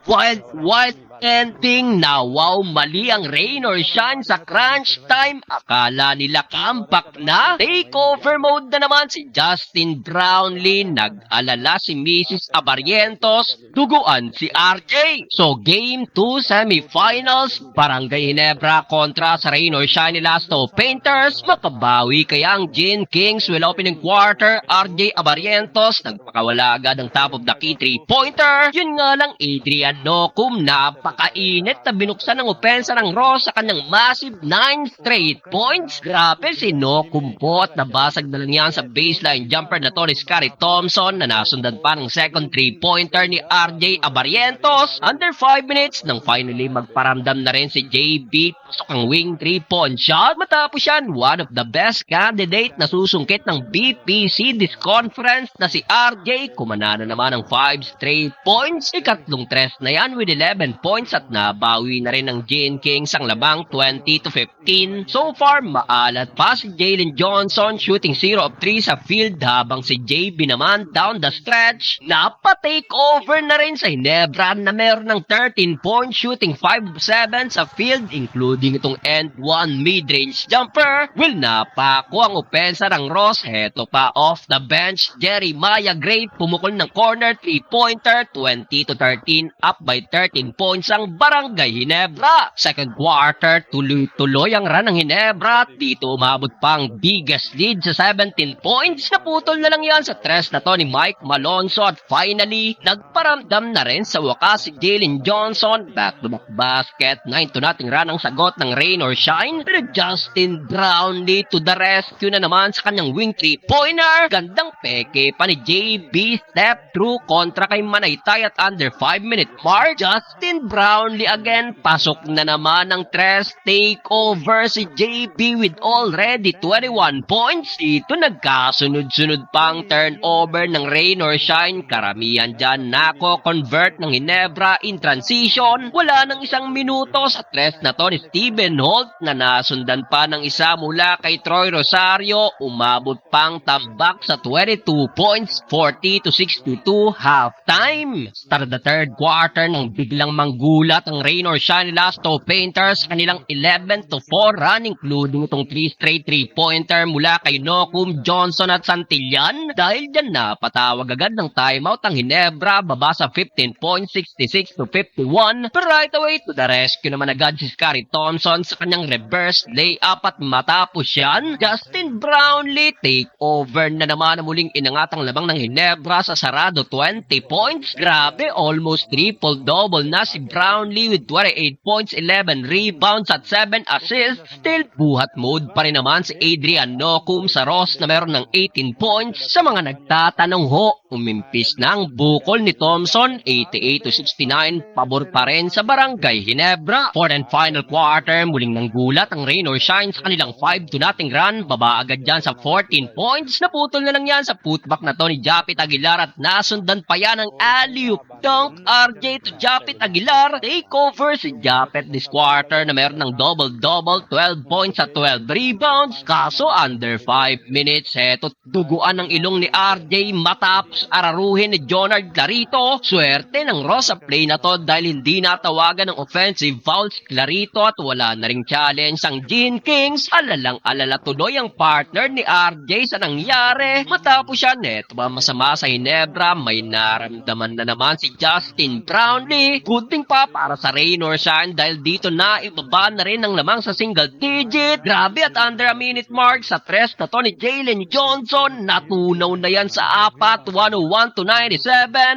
Wild ending na wow, mali ang rain or shine sa crunch time. Akala nila comeback na. Takeover mode na naman si Justin Brownlee. Nag-alala si Mrs. Abarientos. Duguan si RJ. So game 2 semifinals. Barangay Ginebra kontra sa rain or shine ni Lasto Painters. Makabawi kaya ang Gin Kings will opening quarter. RJ Abarientos nagpakawala agad ang top of the key 3-pointer. Yun nga lang, Adrian Nocum, napakainit na binuksan ng opensa ng Ross sa kanyang massive 9 straight points. Grabe si Nocum po at nabasag na lang yan sa baseline jumper na to ni Scottie Thompson na nasundan pa ng second 3-pointer ni RJ Abarientos. Under 5 minutes nang finally magparamdam na rin si JB. Pasok ang wing 3-point shot. Matapos yan, one of the best candidate na susungkit ng BPC this conference na si RJ. Kumanana naman ng 5 straight points. Ikatlong tres na yan with 11 points at nabawi na rin ng Gin Kings ang labang 20-15. So far, maalat pa si Jalen Johnson shooting 0 of 3 sa field habang si JB naman down the stretch. Napa-take over na rin sa Ginebra na meron ng 13 points shooting 5 of 7 sa field including itong end 1 mid-range jumper. Will napako ang opensa ng Ross. Heto pa off the bench, Jeremiah Gray pumukol ng corner 3-pointer 20-13 up by 13 points ang Barangay Ginebra. Second quarter, tuloy-tuloy ang run ng Ginebra. Dito umabot pa ang biggest lead sa 17 points. Naputol na lang yan sa tres na to ni Mike Malonzo at finally, nagparamdam na rin sa wakas si Jalen Johnson. Back-to-back basket, 9-0 run ang sagot ng rain or shine. Pero Justin Brownlee to the rescue na naman sa kanyang wing 3-pointer. Gandang peke pa ni JB, step through kontra kay Manaytay at under 5-minute mark. Justin Brownlee again, pasok na naman ng tres, take over si JB with already 21 points. Dito nagkasunod-sunod pang turnover ng rain or shine. Karamihan dyan nako-convert ng Ginebra in transition. Wala nang isang minuto sa tres na to ni Steven Holt na nasundan pa ng isa mula kay Troy Rosario. Umabot pang tambak sa 22 points, 40-62 halftime. Start the third quarter nang biglang manggulat ang rain or shine Lasto Painters kanilang 11-4 run including itong 3 straight 3-pointer mula kay Nocum, Johnson at Santillan. Dahil dyan napatawag agad ng timeout ang Ginebra, baba sa 15 points, 66-51. Pero right away to the rescue naman agad si Scottie Thompson sa kanyang reverse layup at matapos yan, Justin Brownlee take over na naman na muling inangat ang labang ng Ginebra sa sarado 20 points. Grabe, almost triple-double na si Brownlee with 28 points, 11 rebounds at 7 assists. Still, buhat mode pa rin naman si Adrian Nocum sa Ross na meron ng 18 points. Sa mga nagtatanong ho, umimpis na ang bukol ni Thompson, 88-69, pabor pa rin sa Barangay Ginebra. Fourth and final quarter, muling nanggulat ang rain or shine sa kanilang 5-0 run. Baba agad dyan sa 14 points. Naputol na lang yan sa putback na to ni Japit Aguilar at nasundan pa yan ng alley-oop dunk RJ to Japit Aguilar. Take over si Japit this quarter na meron ng double-double, 12 points at 12 rebounds. Kaso under 5 minutes, eto duguan ng ilong ni RJ matapos araruhin ni Jonard Clarito. Swerte ng Ross sa play na to dahil hindi natawagan ng offensive fouls Clarito at wala na ring challenge ang Gin Kings. Alalang-alala tuloy ang partner ni RJ sa nangyari. Matapos siya, neto ba masama sa Ginebra, may naramdaman na naman si Justin Brownlee. Good thing pa para sa rain or shine dahil dito na ibaba na rin ang lamang sa single digit. Grabe at under a minute mark sa tres na to ni Jalen Johnson. Natunaw na yan sa apat, 101-97.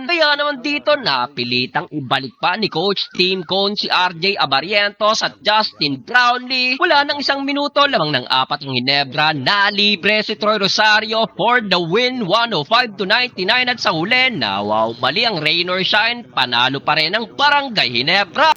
Kaya naman dito napilitang ibalik pa ni Coach Tim Cone si RJ Abarientos at Justin Brownlee. Wala nang isang minuto, lamang ng apat ng Ginebra. Nalibre si Troy Rosario for the win, 105-99 at sa huli, wow, mali ang rain or shine. Panalo pa rin ang Barangay Ginebra.